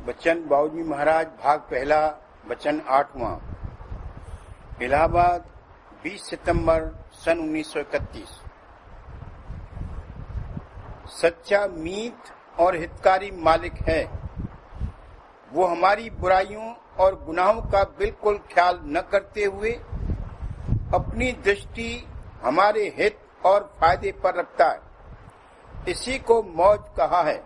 बच्चन बाबूजी महाराज भाग पहला वचन 8वां। इलाहाबाद 20 सितंबर सन 1931। सच्चा मीत और हितकारी मालिक है। वो हमारी बुराइयों और गुनाहों का बिल्कुल ख्याल न करते हुए अपनी दृष्टि हमारे हित और फायदे पर रखता है। इसी को मौज कहा है।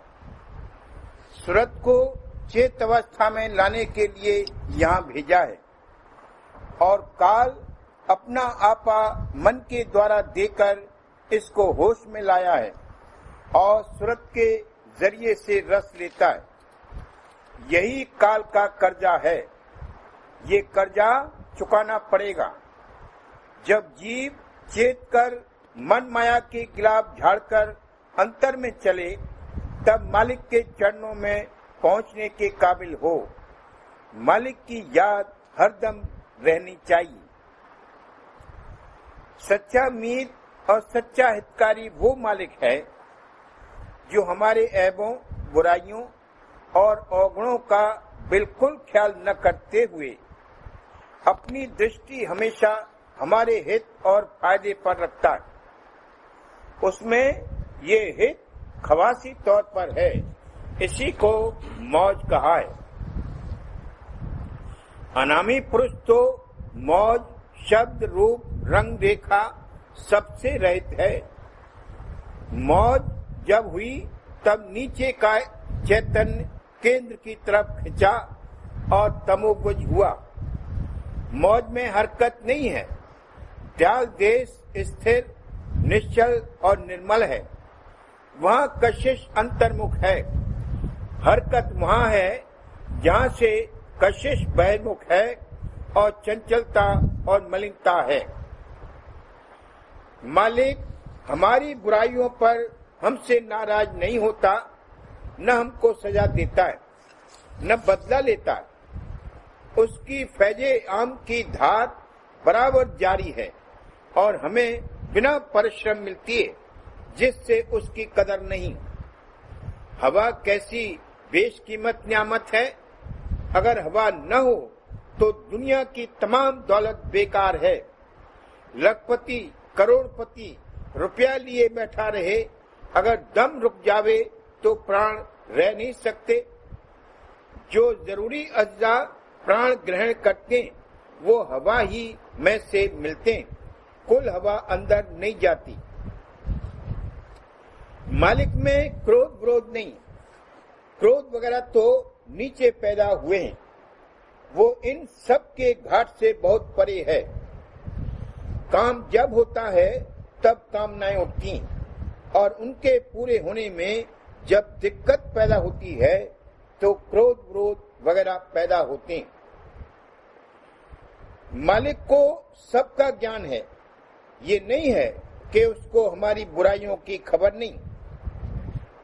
सूरत को चेत अवस्था में लाने के लिए यहाँ भेजा है और काल अपना आपा मन के द्वारा देकर इसको होश में लाया है और सूरत के जरिए से रस लेता है। यही काल का कर्जा है। ये कर्जा चुकाना पड़ेगा। जब जीव चेत कर मन माया के खिलाफ झाड़कर अंतर में चले तब मालिक के चरणों में पहुंचने के काबिल हो। मालिक की याद हरदम रहनी चाहिए। सच्चा मीत और सच्चा हितकारी वो मालिक है जो हमारे ऐबों, बुराइयों और अवगुणों का बिल्कुल ख्याल न करते हुए अपनी दृष्टि हमेशा हमारे हित और फायदे पर रखता है। उसमें ये हित खवासी तौर पर है। इसी को मौज कहा है। अनामी पुरुष तो मौज शब्द, रूप, रंग, रेखा सबसे रहित है। मौज जब हुई तब नीचे का चैतन्य केंद्र की तरफ खिंचा और तमोगुज हुआ। मौज में हरकत नहीं है। ध्यान देश स्थिर, निश्चल और निर्मल है। वहाँ कशिश अंतर्मुख है। हरकत वहाँ है जहाँ से कशिश बहिर्मुख है और चंचलता और मलिनता है। मालिक हमारी बुराइयों पर हमसे नाराज नहीं होता, न हमको सजा देता है, न बदला लेता है। उसकी फैजे आम की धार बराबर जारी है और हमें बिना परिश्रम मिलती है, जिससे उसकी कदर नहीं। हवा कैसी बेशकीमत नियामत है। अगर हवा न हो तो दुनिया की तमाम दौलत बेकार है। लखपति, करोड़पति रुपया लिए बैठा रहे, अगर दम रुक जावे तो प्राण रह नहीं सकते। जो जरूरी अज्जा प्राण ग्रहण करते वो हवा ही में से मिलते, कुल हवा अंदर नहीं जाती। मालिक में क्रोध विरोध नहीं। क्रोध वगैरह तो नीचे पैदा हुए हैं। वो इन सब के घाट से बहुत परे है। काम जब होता है तब कामनाएं उठती और उनके पूरे होने में जब दिक्कत पैदा होती है तो क्रोध विरोध वगैरह पैदा होते हैं। मालिक को सबका ज्ञान है। ये नहीं है कि उसको हमारी बुराइयों की खबर नहीं।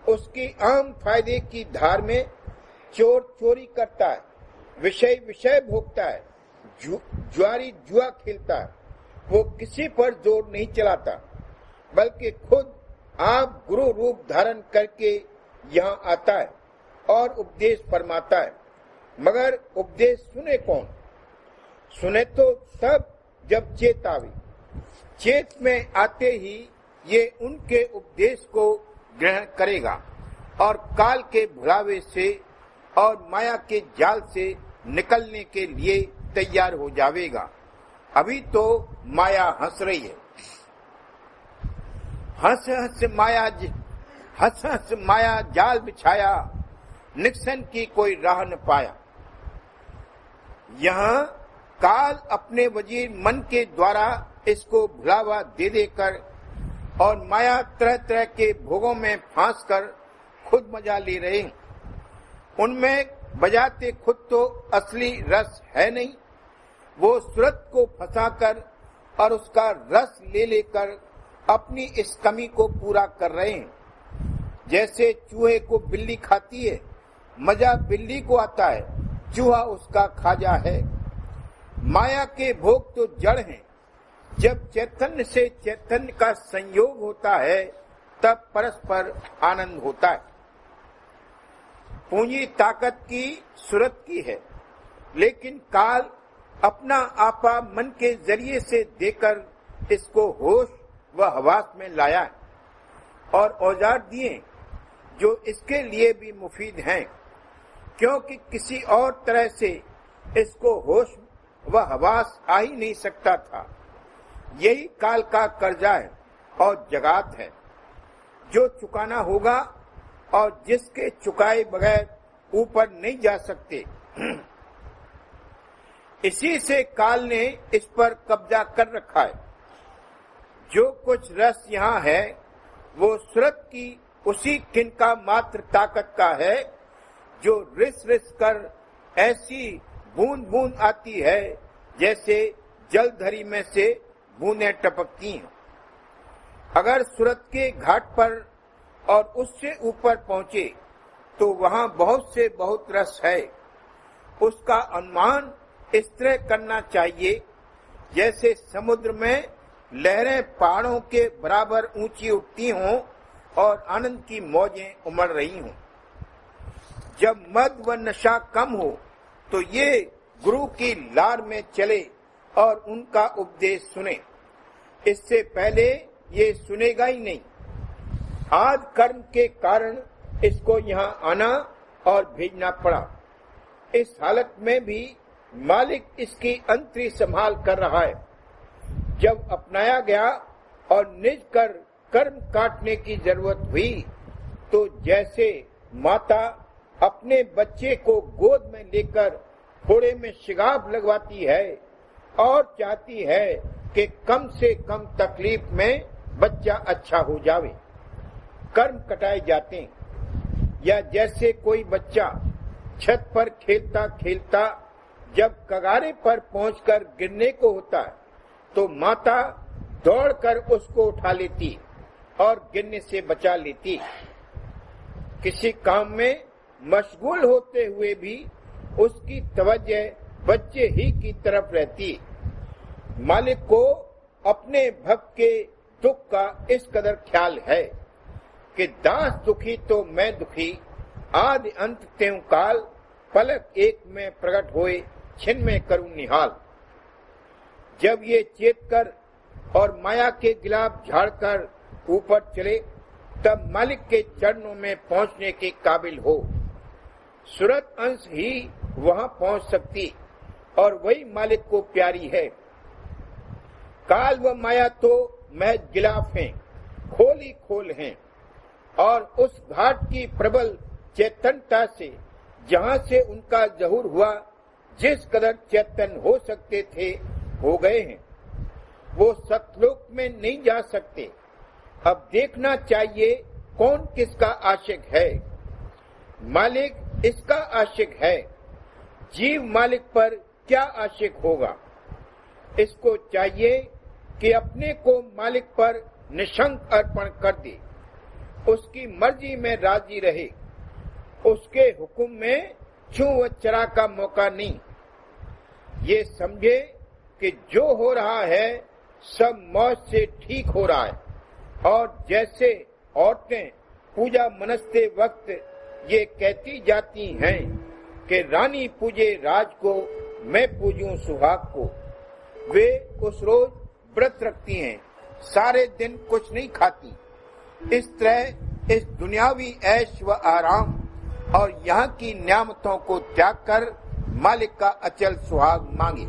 उसकी आम फायदे की धार में चोर चोरी करता है, विषय भोगता है, जुआरी जुआ खेलता है। वो किसी पर जोर नहीं चलाता, बल्कि खुद आप गुरु रूप धारण करके यहाँ आता है और उपदेश फरमाता है। मगर उपदेश सुने कौन? सुने तो सब जब चेत आवे। चेत में आते ही ये उनके उपदेश को ग्रहण करेगा और काल के भुलावे से और माया के जाल से निकलने के लिए तैयार हो जाएगा। अभी तो माया हंस रही है। हंस हंस माया जाल बिछाया, निक्सन की कोई राह न पाया। यहाँ काल अपने वजीर मन के द्वारा इसको भुलावा दे देकर और माया तरह तरह के भोगों में फांस कर खुद मजा ले रहे हैं। उनमें बजाते खुद तो असली रस है नहीं। वो सूरत को फंसाकर और उसका रस ले लेकर अपनी इस कमी को पूरा कर रहे हैं। जैसे चूहे को बिल्ली खाती है, मजा बिल्ली को आता है, चूहा उसका खाजा है। माया के भोग तो जड़ हैं। जब चैतन्य से चैतन्य का संयोग होता है तब परस्पर आनंद होता है। पूंजी ताकत की सूरत की है, लेकिन काल अपना आपा मन के जरिए से देकर इसको होश व हवास में लाया है और औजार दिए जो इसके लिए भी मुफीद हैं, क्योंकि किसी और तरह से इसको होश व हवास आ ही नहीं सकता था। यही काल का कर्जा है और जगात है जो चुकाना होगा और जिसके चुकाए बगैर ऊपर नहीं जा सकते। इसी से काल ने इस पर कब्जा कर रखा है। जो कुछ रस यहाँ है वो सूरत की उसी किनका मात्र ताकत का है जो रिस रिस कर ऐसी बूंद बूंद आती है जैसे जलधरी में से बूंदें टपकती हैं। अगर सूरत के घाट पर और उससे ऊपर पहुंचे तो वहां बहुत से बहुत रस है। उसका अनुमान इस तरह करना चाहिए जैसे समुद्र में लहरें पहाड़ों के बराबर ऊंची उठती हों और आनंद की मौजें उमड़ रही हों। जब मद व नशा कम हो तो ये गुरु की लार में चले और उनका उपदेश सुने। इससे पहले ये सुनेगा ही नहीं। आज कर्म के कारण इसको यहाँ आना और भेजना पड़ा। इस हालत में भी मालिक इसकी अंतरी संभाल कर रहा है। जब अपनाया गया और निज कर कर्म काटने की जरूरत हुई तो जैसे माता अपने बच्चे को गोद में लेकर फोड़े में शिगाब लगवाती है और चाहती है कि कम से कम तकलीफ में बच्चा अच्छा हो जावे, कर्म कटाए जाते हैं। या जैसे कोई बच्चा छत पर खेलता खेलता जब कगारे पर पहुंचकर गिरने को होता है तो माता दौड़कर उसको उठा लेती और गिरने से बचा लेती। किसी काम में मशगूल होते हुए भी उसकी तवज्जो बच्चे ही की तरफ रहती। मालिक को अपने भक्त के दुख का इस कदर ख्याल है कि दास दुखी तो मैं दुखी, आदि अंत त्यों काल, पलक एक में प्रकट होए छिन में करूं निहाल। जब ये चेत कर और माया के गिलाफ झाड़कर ऊपर चले तब मालिक के चरणों में पहुंचने के काबिल हो। सूरत अंश ही वहां पहुंच सकती और वही मालिक को प्यारी है। काल व माया तो महज गिलाफ हैं, खोल ही खोल हैं और उस घाट की प्रबल चैतन्यता से जहां से उनका ज़हूर हुआ जिस कदर चैतन्य हो सकते थे हो गए हैं। वो सतलोक में नहीं जा सकते। अब देखना चाहिए कौन किसका आशिक है। मालिक इसका आशिक है, जीव मालिक पर क्या आशिक होगा। इसको चाहिए कि अपने को मालिक पर निशंक अर्पण कर दे, उसकी मर्जी में राजी रहे, उसके हुक्म में छू व चरा का मौका नहीं। ये समझे कि जो हो रहा है सब मौज से ठीक हो रहा है और जैसे औरतें पूजा मनसते वक्त ये कहती जाती हैं कि रानी पूजे राज को, मैं पूजूं सुहाग को, वे उस रोज व्रत रखती हैं, सारे दिन कुछ नहीं खाती। इस तरह इस दुनियावी ऐश व आराम और यहाँ की नियामतों को त्याग कर मालिक का अचल सुहाग मांगे।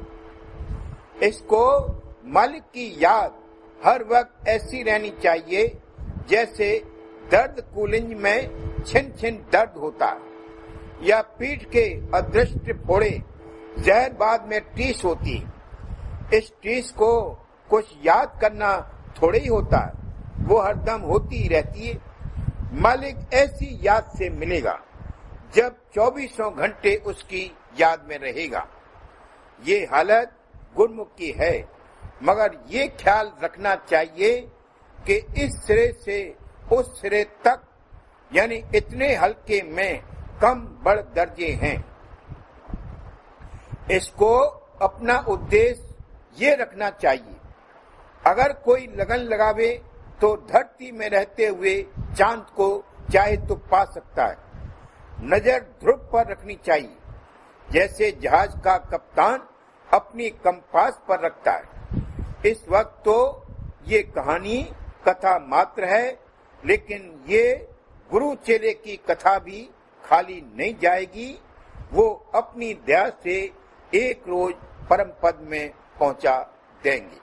इसको मालिक की याद हर वक्त ऐसी रहनी चाहिए जैसे दर्द कुलिंज में छिन छिन दर्द होता है या पीठ के अदृष्ट फोड़े जहर बाद में टीस होती है। इस टीस को कुछ याद करना थोड़े ही होता है, वो हरदम होती ही रहती है। मालिक ऐसी याद से मिलेगा जब 24 घंटे उसकी याद में रहेगा। ये हालत गुरमुख की है, मगर ये ख्याल रखना चाहिए कि इस सिरे से उस सिरे तक यानी इतने हल्के में कम बड़ दर्जे हैं। इसको अपना उद्देश्य ये रखना चाहिए, अगर कोई लगन लगावे तो धरती में रहते हुए चांद को चाहे तो पा सकता है, नजर ध्रुव पर रखनी चाहिए, जैसे जहाज का कप्तान अपनी कंपास पर रखता है। इस वक्त तो ये कहानी कथा मात्र है, लेकिन ये गुरु चेले की कथा भी खाली नहीं जाएगी। वो अपनी दया से एक रोज परम पद में पहुंचा देंगे।